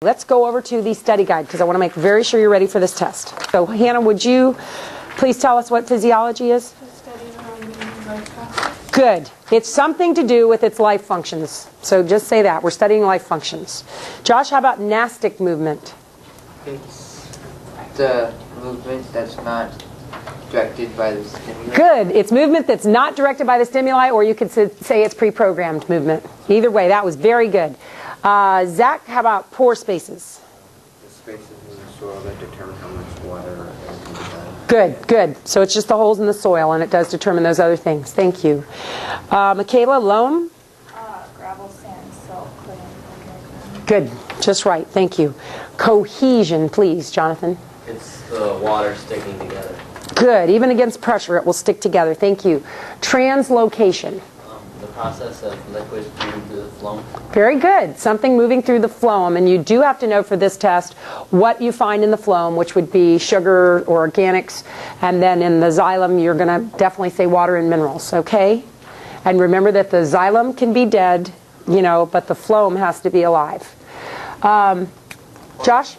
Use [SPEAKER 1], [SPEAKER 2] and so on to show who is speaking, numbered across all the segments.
[SPEAKER 1] Let's go over to the study guide because I want to make very sure you're ready for this test. So Hannah, would you please tell us what physiology is? Good. It's something to do with its life functions. So just say that. We're studying life functions. Josh, how about nastic movement?
[SPEAKER 2] It's the movement that's not directed by the stimuli.
[SPEAKER 1] Good. It's movement that's not directed by the stimuli, or you could say it's pre-programmed movement. Either way, that was very good. Zach, how about pore spaces?
[SPEAKER 3] The spaces in the soil that determine how much water can be done.
[SPEAKER 1] Good, good. So it's just the holes in the soil, and it does determine those other things. Thank you. Michaela, loam?
[SPEAKER 4] Gravel, sand, silt, clay, and
[SPEAKER 1] Good. Just right. Thank you. Cohesion, please, Jonathan.
[SPEAKER 5] It's the water sticking together.
[SPEAKER 1] Good. Even against pressure, it will stick together. Thank you. Translocation.
[SPEAKER 5] The process of liquid through the phloem.
[SPEAKER 1] Very good. Something moving through the phloem. And you do have to know for this test what you find in the phloem, which would be sugar or organics. And then in the xylem, you're going to definitely say water and minerals. Okay? And remember that the xylem can be dead, you know, but the phloem has to be alive. Josh?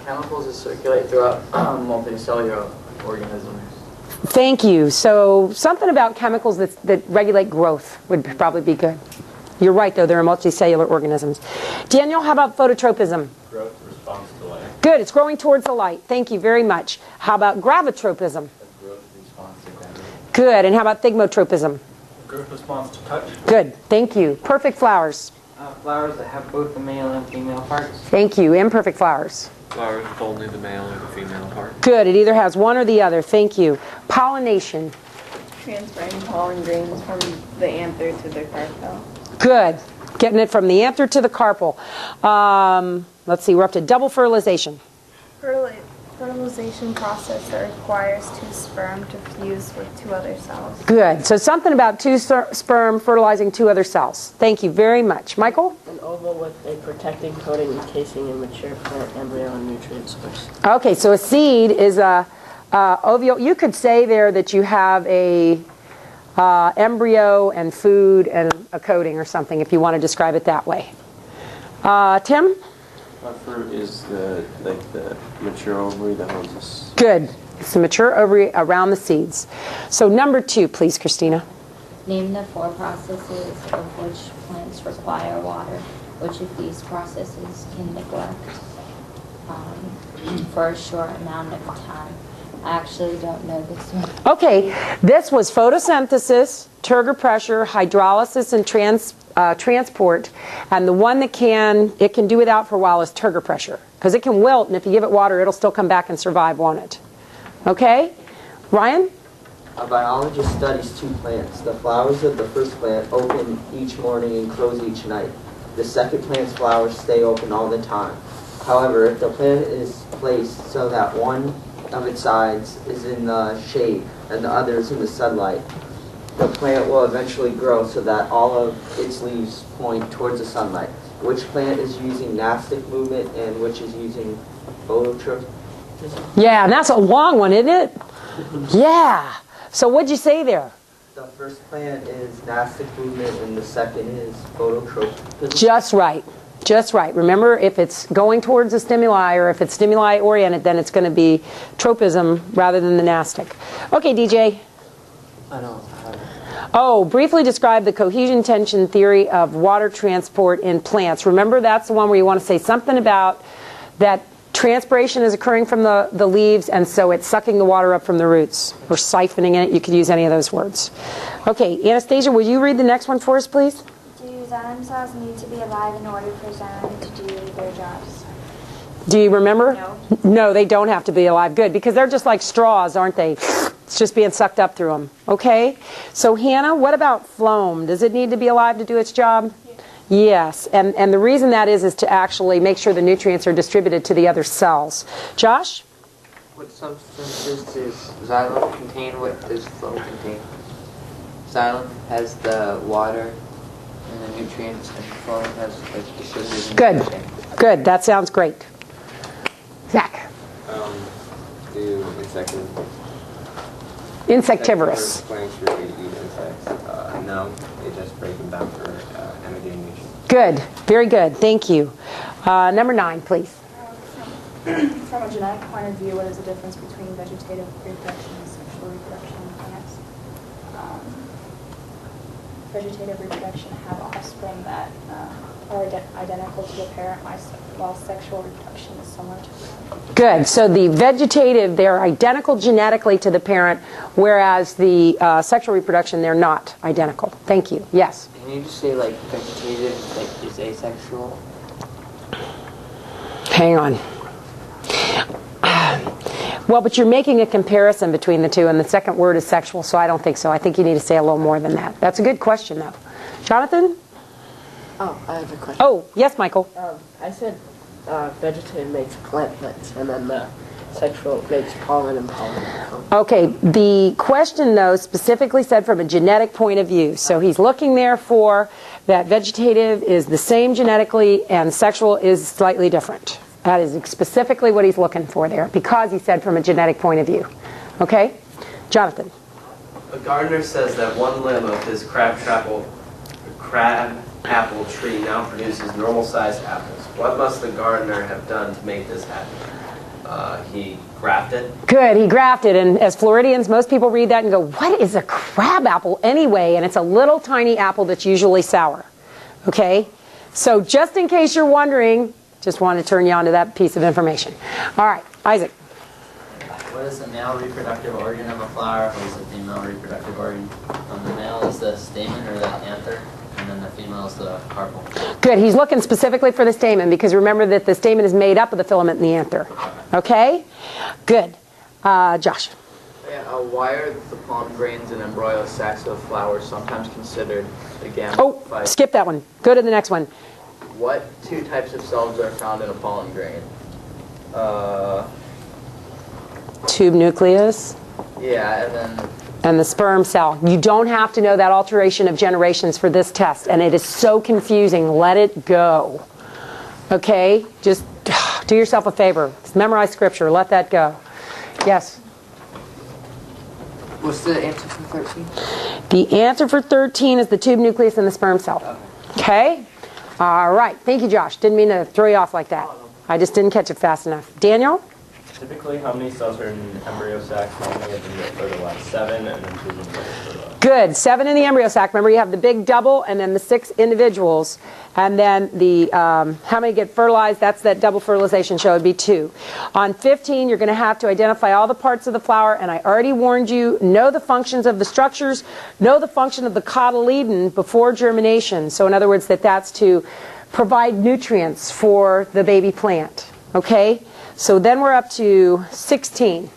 [SPEAKER 5] Chemicals that circulate throughout multicellular organisms.
[SPEAKER 1] Thank you. So something about chemicals that regulate growth would probably be good. You're right, though. They're multicellular organisms. Daniel, how about phototropism?
[SPEAKER 3] Growth response to light.
[SPEAKER 1] Good. It's growing towards the light. Thank you very much. How about gravitropism?
[SPEAKER 3] Growth response to gravity.
[SPEAKER 1] Good. And how about thigmotropism?
[SPEAKER 3] Growth response to touch.
[SPEAKER 1] Good. Thank you. Perfect flowers?
[SPEAKER 5] Flowers that have both the male and female parts.
[SPEAKER 1] Thank you. Imperfect flowers?
[SPEAKER 3] Flowers with only the male or the female part.
[SPEAKER 1] Good. It either has one or the other. Thank you. Pollination?
[SPEAKER 4] transferring pollen grains from the anther to the carpel.
[SPEAKER 1] Good. Getting it from the anther to the carpel. Let's see, we're up to double fertilization.
[SPEAKER 4] Fertilization process that requires two sperm to fuse with two other cells.
[SPEAKER 1] Good. So something about two sperm fertilizing two other cells. Thank you very much. Michael?
[SPEAKER 6] An oval with a protecting coating encasing a mature plant embryo and nutrient source.
[SPEAKER 1] Okay, so a seed is a ovule. You could say there that you have a embryo and food and a coating or something if you want to describe it that way. Tim?
[SPEAKER 3] A fruit is the mature ovary that holds us.
[SPEAKER 1] Good. It's the mature ovary around the seeds. So number 2, please, Christina.
[SPEAKER 7] Name the 4 processes of which plants require water. Which of these processes can neglect for a short amount of time? I actually don't know this one.
[SPEAKER 1] Okay, this was photosynthesis, turgor pressure, hydrolysis, and transport. And the one that it can do without for a while is turgor pressure. Because it can wilt, and if you give it water, it'll still come back and survive, won't it? Okay? Ryan?
[SPEAKER 2] A biologist studies 2 plants. The flowers of the first plant open each morning and close each night. The second plant's flowers stay open all the time. However, if the plant is placed so that one of its sides is in the shade and the other is in the sunlight, the plant will eventually grow so that all of its leaves point towards the sunlight. Which plant is using nastic movement and which is using phototropism?
[SPEAKER 1] Yeah, and that's a long one, isn't it? Yeah. So what'd you say there?
[SPEAKER 2] The first plant is nastic movement and the second is phototropism.
[SPEAKER 1] Just right. Just right. Remember, if it's going towards a stimuli or if it's stimuli oriented, then it's going to be tropism rather than the nastic. Okay, DJ.
[SPEAKER 6] I don't.
[SPEAKER 1] Oh, briefly describe the cohesion tension theory of water transport in plants. Remember, that's the one where you want to say something about that transpiration is occurring from the leaves, and so it's sucking the water up from the roots, or siphoning it. You could use any of those words. Okay, Anastasia, will you read the next one for us, please?
[SPEAKER 4] Do xylem cells need to be alive in order for xylem to do their jobs?
[SPEAKER 1] Do you remember?
[SPEAKER 4] No.
[SPEAKER 1] No, they don't have to be alive. Good, because they're just like straws, aren't they? It's just being sucked up through them. Okay? So, Hannah, what about phloem? Does it need to be alive to do its job? Yes. And the reason that is to actually make sure the nutrients are distributed to the other cells. Josh?
[SPEAKER 2] What substances does xylem contain? What does phloem contain? Xylem has the water and the nutrients, and phloem has like the sugars and everything.
[SPEAKER 1] Good. That sounds great. Zach?
[SPEAKER 3] Do
[SPEAKER 1] Insectivorous.
[SPEAKER 3] plants really eat insects? No, they just break them down for energy and nutrients.
[SPEAKER 1] Good. Very good. Thank you. Number 9, please.
[SPEAKER 8] From a genetic point of view, what is the difference between vegetative reproduction and sexual reproduction in plants? Vegetative reproduction have offspring that are identical to the parent, while sexual reproduction is similar to the parent.
[SPEAKER 1] Good. So the vegetative, they're identical genetically to the parent, whereas the sexual reproduction, they're not identical. Thank you. Yes?
[SPEAKER 2] Can you just say like vegetative like is asexual?
[SPEAKER 1] Hang on. Well, but you're making a comparison between the two, and the second word is sexual, so I don't think so. I think you need to say a little more than that. That's a good question, though. Jonathan?
[SPEAKER 6] Oh, I have a question.
[SPEAKER 1] Oh, yes, Michael.
[SPEAKER 6] I said vegetative makes plantlets, and then the sexual makes pollen and pollen.
[SPEAKER 1] Okay, the question, though, specifically said from a genetic point of view. So he's looking there for that vegetative is the same genetically and sexual is slightly different. That is specifically what he's looking for there, because he said from a genetic point of view. Okay? Jonathan.
[SPEAKER 3] A gardener says that one limb of his crab apple tree now produces normal-sized apples. What must the gardener have done to make this happen? He grafted.
[SPEAKER 1] Good, he grafted, and as Floridians, most people read that and go, what is a crab apple anyway? And it's a little tiny apple that's usually sour. Okay? So just in case you're wondering, just want to turn you on to that piece of information. All right, Isaac.
[SPEAKER 5] What is the male reproductive organ of a flower? What is the female reproductive organ? The male is the stamen or the anther, and then the female is the carpel.
[SPEAKER 1] Good, he's looking specifically for the stamen, because remember that the stamen is made up of the filament and the anther. Okay? Good. Josh.
[SPEAKER 9] Yeah, why are the pollen grains and embryo sacs of flowers sometimes considered the gamete?
[SPEAKER 1] Oh, skip that one. Go to the next one.
[SPEAKER 9] What 2 types of cells are found in a pollen grain?
[SPEAKER 1] Tube nucleus.
[SPEAKER 9] Yeah, and then...
[SPEAKER 1] And the sperm cell. You don't have to know that alteration of generations for this test, and it is so confusing. Let it go. Okay? Just do yourself a favor. Memorize scripture. Let that go. Yes?
[SPEAKER 2] What's the answer for 13?
[SPEAKER 1] The answer for 13 is the tube nucleus and the sperm cell. Okay? All right. Thank you, Josh. Didn't mean to throw you off like that. I just didn't catch it fast enough. Daniel?
[SPEAKER 3] Typically, how many cells are in the embryo sac? How many of them get fertilized? 7, and then 2 of them get fertilized.
[SPEAKER 1] Good. 7 in the embryo sac. Remember, you have the big double and then the 6 individuals. And then the how many get fertilized, that's that double fertilization, so it would be 2. On 15, you're going to have to identify all the parts of the flower, and I already warned you, know the functions of the structures, know the function of the cotyledon before germination. So in other words, that's to provide nutrients for the baby plant. Okay? So then we're up to 16.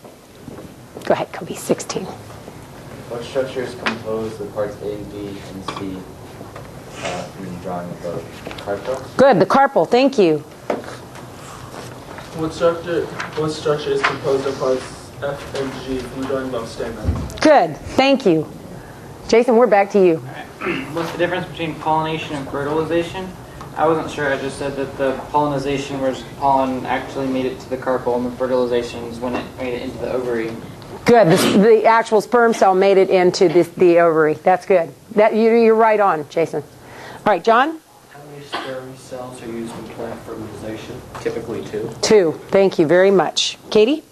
[SPEAKER 1] Go ahead, Kobe, 16.
[SPEAKER 5] What structures compose the parts A, B, and C from the drawing of the carpel?
[SPEAKER 1] Good, the carpel, thank you.
[SPEAKER 10] What structure is composed of parts F and G from the drawing of stamen?
[SPEAKER 1] Good, thank you. Jason, we're back to you.
[SPEAKER 5] What's the difference between pollination and fertilization? I wasn't sure. I just said that the pollinization was pollen actually made it to the carpel, and the fertilization is when it made it into the ovary.
[SPEAKER 1] Good. The actual sperm cell made it into the ovary. That's good. You're right on, Jason. All right, John?
[SPEAKER 3] How many sperm cells are used in plant fertilization? Typically 2.
[SPEAKER 1] 2. Thank you very much. Katie?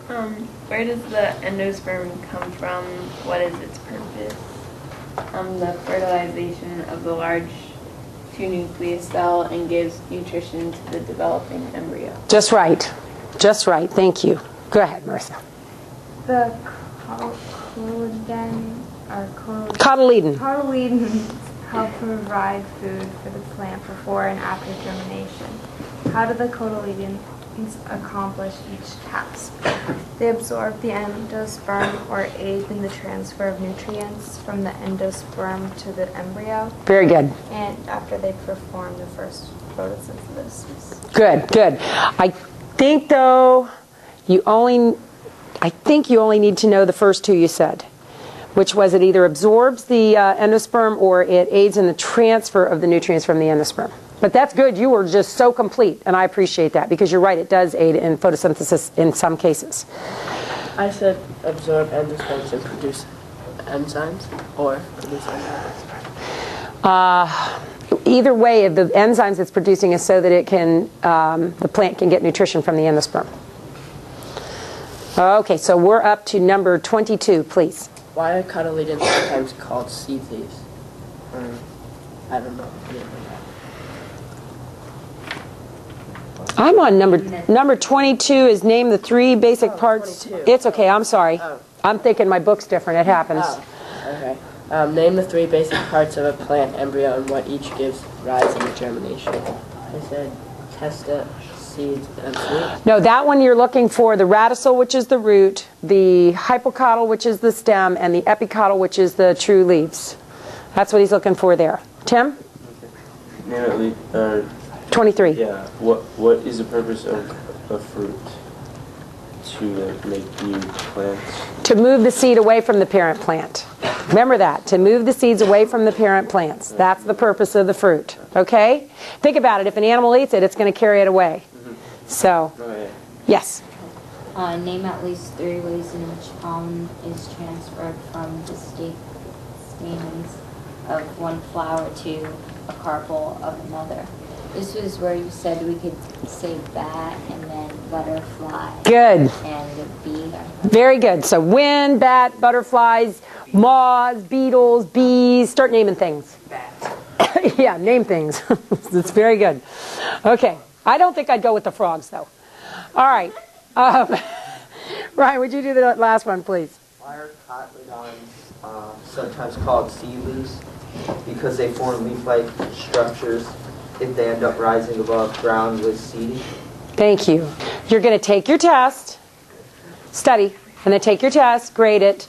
[SPEAKER 11] Where does the endosperm come from? What is its purpose? The fertilization of the large 2-nucleus cell and gives nutrition to the developing embryo.
[SPEAKER 1] Just right. Just right. Thank you. Go ahead, Marissa.
[SPEAKER 4] The cotyledons help provide food for the plant before and after germination. How do the cotyledons accomplish each task? They absorb the endosperm or aid in the transfer of nutrients from the endosperm to the embryo.
[SPEAKER 1] Very good.
[SPEAKER 4] And after they perform the first photosynthesis.
[SPEAKER 1] Good, good. I think, though, you only need to know the first 2 you said, which was it either absorbs the endosperm or it aids in the transfer of the nutrients from the endosperm. But that's good. You were just so complete, and I appreciate that, because you're right, it does aid in photosynthesis in some cases.
[SPEAKER 6] I said absorb endosperms and produce enzymes, or produce enzymes.
[SPEAKER 1] Either way, the enzymes it's producing is so that it can, the plant can get nutrition from the endosperm. Okay, so we're up to number 22, please.
[SPEAKER 6] Why are cotyledons sometimes called seed leaves? I don't know.
[SPEAKER 1] I'm on number 22 is name the 3 basic parts.
[SPEAKER 6] 22.
[SPEAKER 1] It's okay, I'm sorry.
[SPEAKER 6] Oh.
[SPEAKER 1] I'm thinking my book's different, it happens.
[SPEAKER 6] Oh, okay. Name the 3 basic parts of a plant embryo and what each gives rise to germination. I said testa, seeds, and fruit.
[SPEAKER 1] No, that one you're looking for the radicule, which is the root, the hypocotyl, which is the stem, and the epicotyl, which is the true leaves. That's what he's looking for there. Tim?
[SPEAKER 12] Name it,
[SPEAKER 1] 23.
[SPEAKER 12] yeah. What is the purpose of a fruit? To make new plants?
[SPEAKER 1] To move the seed away from the parent plant. Remember that, to move the seeds away from the parent plants. That's the purpose of the fruit, okay? Think about it, if an animal eats it, it's going to carry it away. So, yes?
[SPEAKER 7] Name at least 3 ways in which pollen is transferred from the stamens of one flower to a carpel of another. This was where you said we could say bat and then butterfly.
[SPEAKER 1] Good.
[SPEAKER 7] And the bee.
[SPEAKER 1] Very good. So wind, bat, butterflies, moths, beetles, bees. Start naming things. Yeah, name things. It's very good. Okay. I don't think I'd go with the frogs, though. All right. Ryan, would you do the last one, please?
[SPEAKER 2] Why are cotyledons sometimes called seed leaves? Because they form leaf-like structures if they end up rising above ground with seeding.
[SPEAKER 1] Thank you. You're going to take your test, study, and then take your test, grade it,